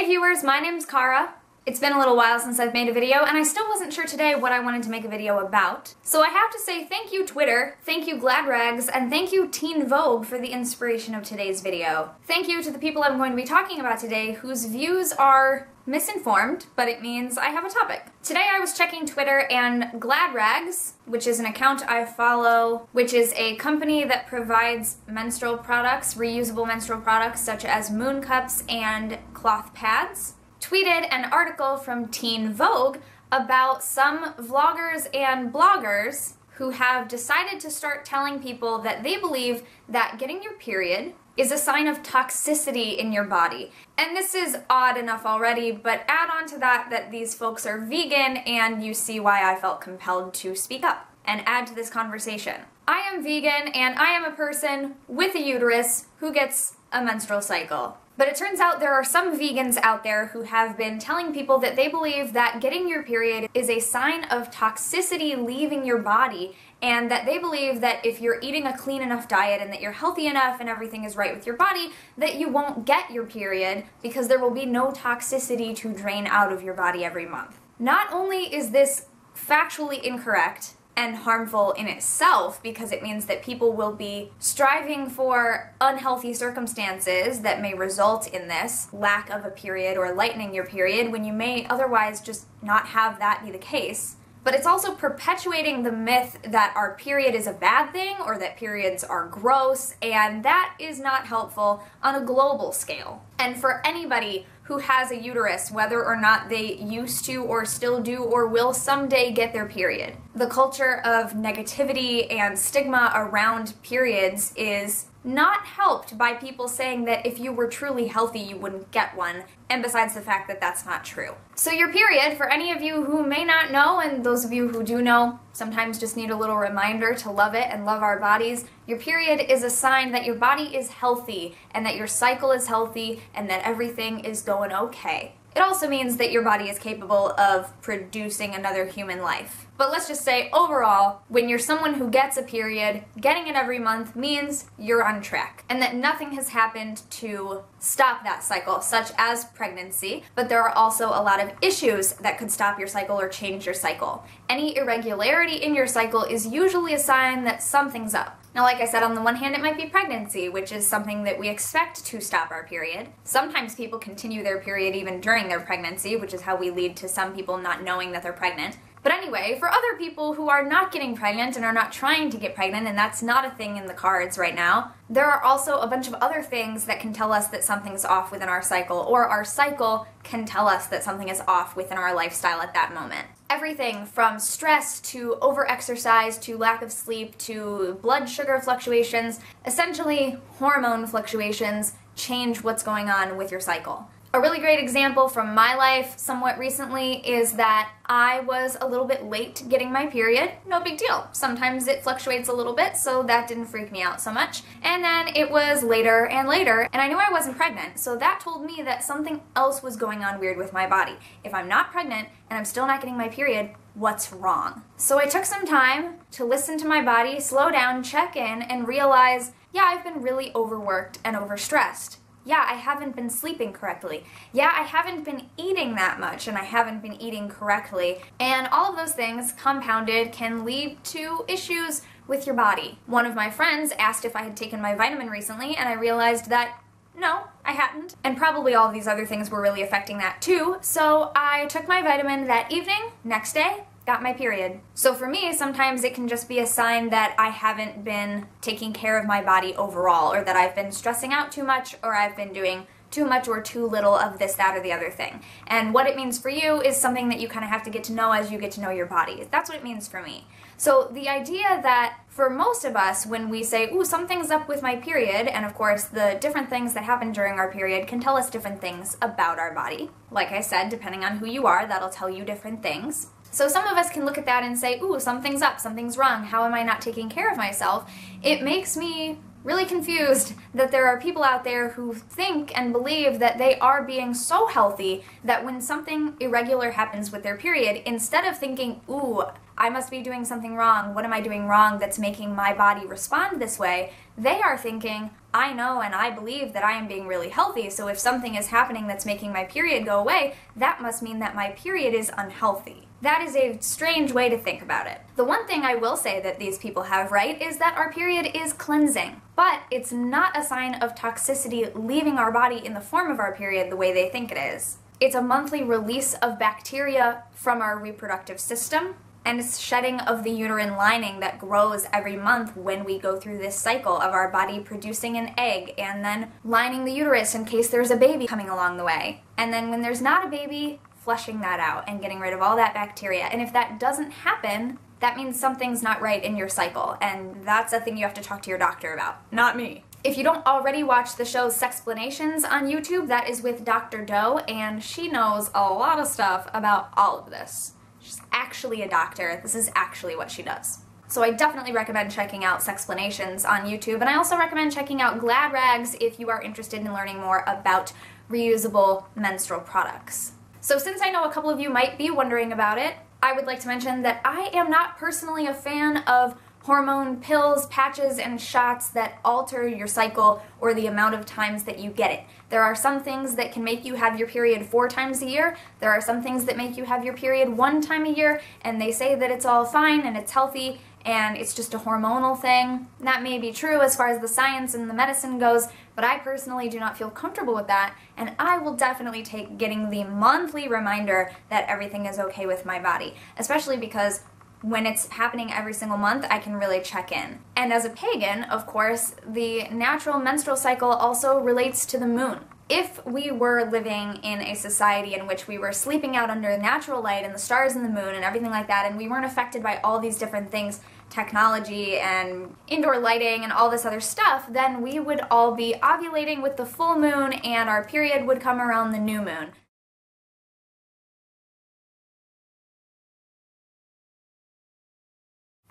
viewers, my name's Cara. It's been a little while since I've made a video, and I still wasn't sure today what I wanted to make a video about. So I have to say thank you Twitter, thank you GladRags, and thank you Teen Vogue for the inspiration of today's video. Thank you to the people I'm going to be talking about today whose views are misinformed, but it means I have a topic. Today I was checking Twitter and GladRags, which is an account I follow, which is a company that provides menstrual products, reusable menstrual products such as moon cups and cloth pads, tweeted an article from Teen Vogue about some vloggers and bloggers who have decided to start telling people that they believe that getting your period is a sign of toxicity in your body. And this is odd enough already, but add on to that these folks are vegan, and you see why I felt compelled to speak up and add to this conversation. I am vegan, and I am a person with a uterus who gets a menstrual cycle. But it turns out there are some vegans out there who have been telling people that they believe that getting your period is a sign of toxicity leaving your body, and that they believe that if you're eating a clean enough diet and that you're healthy enough and everything is right with your body, that you won't get your period because there will be no toxicity to drain out of your body every month. Not only is this factually incorrect and harmful in itself, because it means that people will be striving for unhealthy circumstances that may result in this lack of a period or lightening your period when you may otherwise just not have that be the case. But it's also perpetuating the myth that our period is a bad thing or that periods are gross, and that is not helpful on a global scale. And for anybody who has a uterus, whether or not they used to or still do or will someday get their period, the culture of negativity and stigma around periods is not helped by people saying that if you were truly healthy you wouldn't get one, and besides the fact that that's not true. So your period, for any of you who may not know, and those of you who do know sometimes just need a little reminder to love it and love our bodies, your period is a sign that your body is healthy and that your cycle is healthy and that everything is going okay. It also means that your body is capable of producing another human life. But let's just say, overall, when you're someone who gets a period, getting it every month means you're on track, and that nothing has happened to stop that cycle, such as pregnancy, but there are also a lot of issues that could stop your cycle or change your cycle. Any irregularity in your cycle is usually a sign that something's up. Now, like I said, on the one hand, it might be pregnancy, which is something that we expect to stop our period. Sometimes people continue their period even during their pregnancy, which is how we lead to some people not knowing that they're pregnant. But anyway, for other people who are not getting pregnant and are not trying to get pregnant, and that's not a thing in the cards right now, there are also a bunch of other things that can tell us that something's off within our cycle, or our cycle can tell us that something is off within our lifestyle at that moment. Everything from stress to overexercise to lack of sleep to blood sugar fluctuations, essentially hormone fluctuations, change what's going on with your cycle. A really great example from my life somewhat recently is that I was a little bit late getting my period. No big deal. Sometimes it fluctuates a little bit, so that didn't freak me out so much. And then it was later and later, and I knew I wasn't pregnant, so that told me that something else was going on weird with my body. If I'm not pregnant and I'm still not getting my period, what's wrong? So I took some time to listen to my body, slow down, check in, and realize, yeah, I've been really overworked and overstressed. Yeah, I haven't been sleeping correctly. Yeah, I haven't been eating that much, and I haven't been eating correctly. And all of those things compounded can lead to issues with your body. One of my friends asked if I had taken my vitamin recently, and I realized that no, I hadn't. And probably all of these other things were really affecting that too. So I took my vitamin that evening, next day, got my period. So for me, sometimes it can just be a sign that I haven't been taking care of my body overall, or that I've been stressing out too much, or I've been doing too much or too little of this, that, or the other thing. And what it means for you is something that you kind of have to get to know as you get to know your body. That's what it means for me. So the idea that for most of us, when we say, ooh, something's up with my period, and of course the different things that happen during our period can tell us different things about our body. Like I said, depending on who you are, that'll tell you different things. So some of us can look at that and say, ooh, something's up, something's wrong, how am I not taking care of myself? It makes me really confused that there are people out there who think and believe that they are being so healthy that when something irregular happens with their period, instead of thinking, ooh, I must be doing something wrong. What am I doing wrong that's making my body respond this way? They are thinking, I know and I believe that I am being really healthy, so if something is happening that's making my period go away, that must mean that my period is unhealthy. That is a strange way to think about it. The one thing I will say that these people have right is that our period is cleansing, but it's not a sign of toxicity leaving our body in the form of our period the way they think it is. It's a monthly release of bacteria from our reproductive system, and it's shedding of the uterine lining that grows every month when we go through this cycle of our body producing an egg and then lining the uterus in case there's a baby coming along the way. And then when there's not a baby, flushing that out and getting rid of all that bacteria. And if that doesn't happen, that means something's not right in your cycle, and that's a thing you have to talk to your doctor about, not me. If you don't already watch the show Sexplanations on YouTube, that is with Dr. Doe, and she knows a lot of stuff about all of this. She's actually a doctor. This is actually what she does. So I definitely recommend checking out Sexplanations on YouTube, and I also recommend checking out GladRags if you are interested in learning more about reusable menstrual products. So since I know a couple of you might be wondering about it, I would like to mention that I am not personally a fan of hormone pills, patches, and shots that alter your cycle or the amount of times that you get it. There are some things that can make you have your period 4 times a year. There are some things that make you have your period 1 time a year, and they say that it's all fine and it's healthy and it's just a hormonal thing. That may be true as far as the science and the medicine goes, but I personally do not feel comfortable with that, and I will definitely take getting the monthly reminder that everything is okay with my body, especially because when it's happening every single month, I can really check in. And as a pagan, of course, the natural menstrual cycle also relates to the moon. If we were living in a society in which we were sleeping out under natural light and the stars and the moon and everything like that, and we weren't affected by all these different things, technology and indoor lighting and all this other stuff, then we would all be ovulating with the full moon and our period would come around the new moon.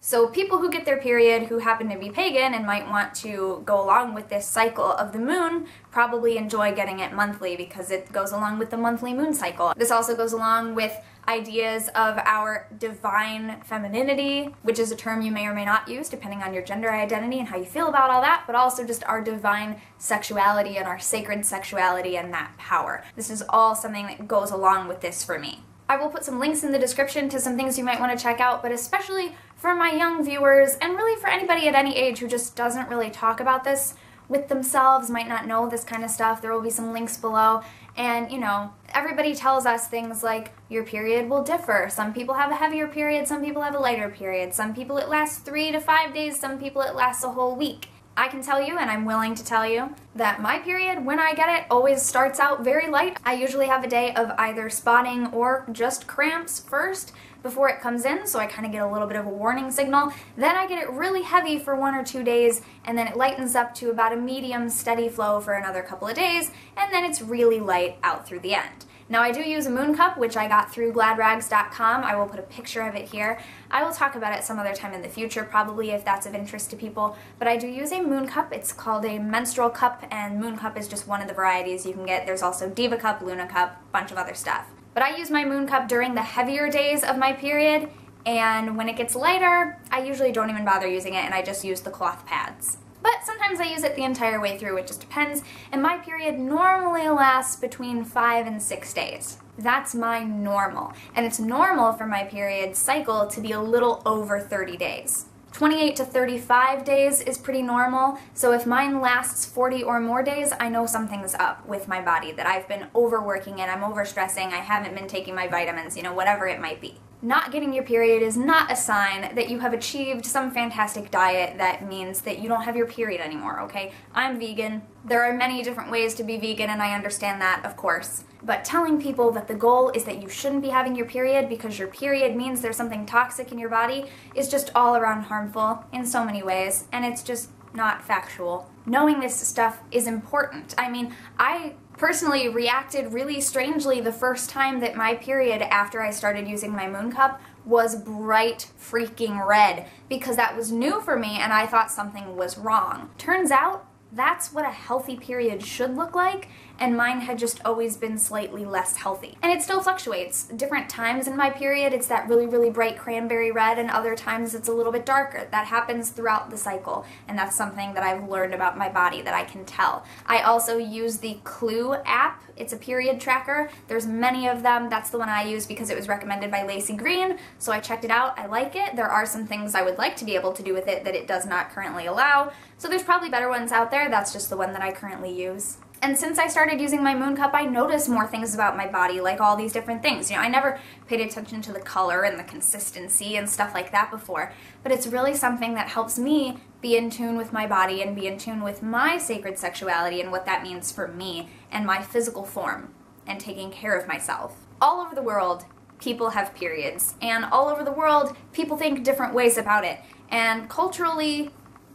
So people who get their period who happen to be pagan and might want to go along with this cycle of the moon probably enjoy getting it monthly because it goes along with the monthly moon cycle. This also goes along with ideas of our divine femininity, which is a term you may or may not use depending on your gender identity and how you feel about all that, but also just our divine sexuality and our sacred sexuality and that power. This is all something that goes along with this for me. I will put some links in the description to some things you might want to check out, but especially for my young viewers, and really for anybody at any age who just doesn't really talk about this with themselves, might not know this kind of stuff, there will be some links below. And, you know, everybody tells us things like your period will differ. Some people have a heavier period, some people have a lighter period. Some people it lasts 3 to 5 days, some people it lasts a whole week. I can tell you, and I'm willing to tell you, that my period, when I get it, always starts out very light. I usually have a day of either spotting or just cramps first before it comes in, so I kind of get a little bit of a warning signal. Then I get it really heavy for 1 or 2 days, and then it lightens up to about a medium steady flow for another couple of days, and then it's really light out through the end. Now I do use a moon cup, which I got through GladRags.com. I will put a picture of it here. I will talk about it some other time in the future, probably, if that's of interest to people. But I do use a moon cup. It's called a menstrual cup, and moon cup is just one of the varieties you can get. There's also diva cup, luna cup, bunch of other stuff. But I use my moon cup during the heavier days of my period, and when it gets lighter, I usually don't even bother using it, and I just use the cloth pads. But sometimes I use it the entire way through, it just depends, and my period normally lasts between 5 and 6 days. That's my normal, and it's normal for my period cycle to be a little over 30 days. 28 to 35 days is pretty normal, so if mine lasts 40 or more days, I know something's up with my body, that I've been overworking it, I'm overstressing, I haven't been taking my vitamins, you know, whatever it might be. Not getting your period is not a sign that you have achieved some fantastic diet that means that you don't have your period anymore, okay? I'm vegan. There are many different ways to be vegan, and I understand that, of course. But telling people that the goal is that you shouldn't be having your period because your period means there's something toxic in your body is just all around harmful in so many ways, and it's just not factual. Knowing this stuff is important. I mean, I personally reacted really strangely the first time that my period after I started using my moon cup was bright freaking red, because that was new for me and I thought something was wrong. Turns out that's what a healthy period should look like, and mine had just always been slightly less healthy. And it still fluctuates. Different times in my period, it's that really, really bright cranberry red, and other times it's a little bit darker. That happens throughout the cycle, and that's something that I've learned about my body that I can tell. I also use the Clue app. It's a period tracker. There's many of them. That's the one I use because it was recommended by Lacey Green, so I checked it out. I like it. There are some things I would like to be able to do with it that it does not currently allow, so there's probably better ones out there. That's just the one that I currently use. And since I started using my moon cup, I noticed more things about my body, like all these different things. You know, I never paid attention to the color and the consistency and stuff like that before, but it's really something that helps me be in tune with my body and be in tune with my sacred sexuality and what that means for me and my physical form and taking care of myself. All over the world, people have periods, and all over the world, people think different ways about it. And culturally,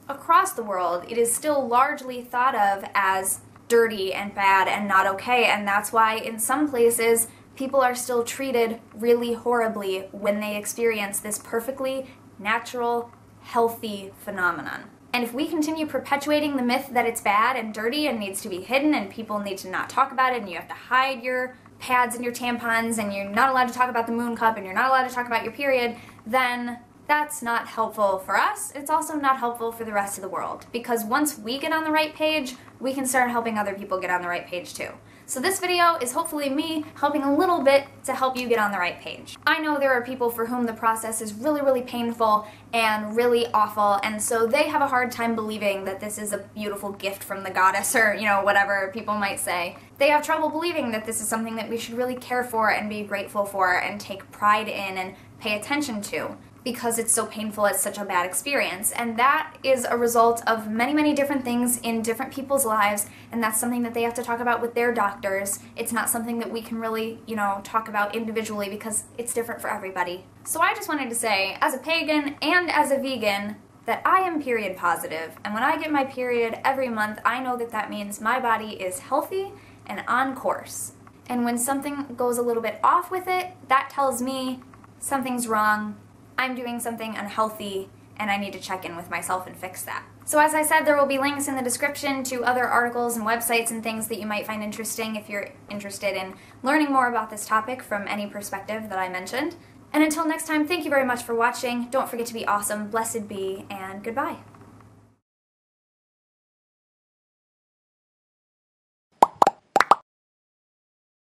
across the world, it is still largely thought of as dirty and bad and not okay, and that's why in some places people are still treated really horribly when they experience this perfectly natural, healthy phenomenon. And if we continue perpetuating the myth that it's bad and dirty and needs to be hidden and people need to not talk about it and you have to hide your pads and your tampons and you're not allowed to talk about the moon cup and you're not allowed to talk about your period, then that's not helpful for us. It's also not helpful for the rest of the world, because once we get on the right page, we can start helping other people get on the right page too. So this video is hopefully me helping a little bit to help you get on the right page. I know there are people for whom the process is really, really painful and really awful, and so they have a hard time believing that this is a beautiful gift from the goddess, or, you know, whatever people might say. They have trouble believing that this is something that we should really care for and be grateful for and take pride in and pay attention to, because it's so painful, it's such a bad experience. And that is a result of many, many different things in different people's lives, and that's something that they have to talk about with their doctors. It's not something that we can really, you know, talk about individually because it's different for everybody. So I just wanted to say, as a pagan and as a vegan, that I am period positive, and when I get my period every month, I know that that means my body is healthy and on course. And when something goes a little bit off with it, that tells me something's wrong, I'm doing something unhealthy, and I need to check in with myself and fix that. So as I said, there will be links in the description to other articles and websites and things that you might find interesting if you're interested in learning more about this topic from any perspective that I mentioned. And until next time, thank you very much for watching. Don't forget to be awesome, blessed be, and goodbye.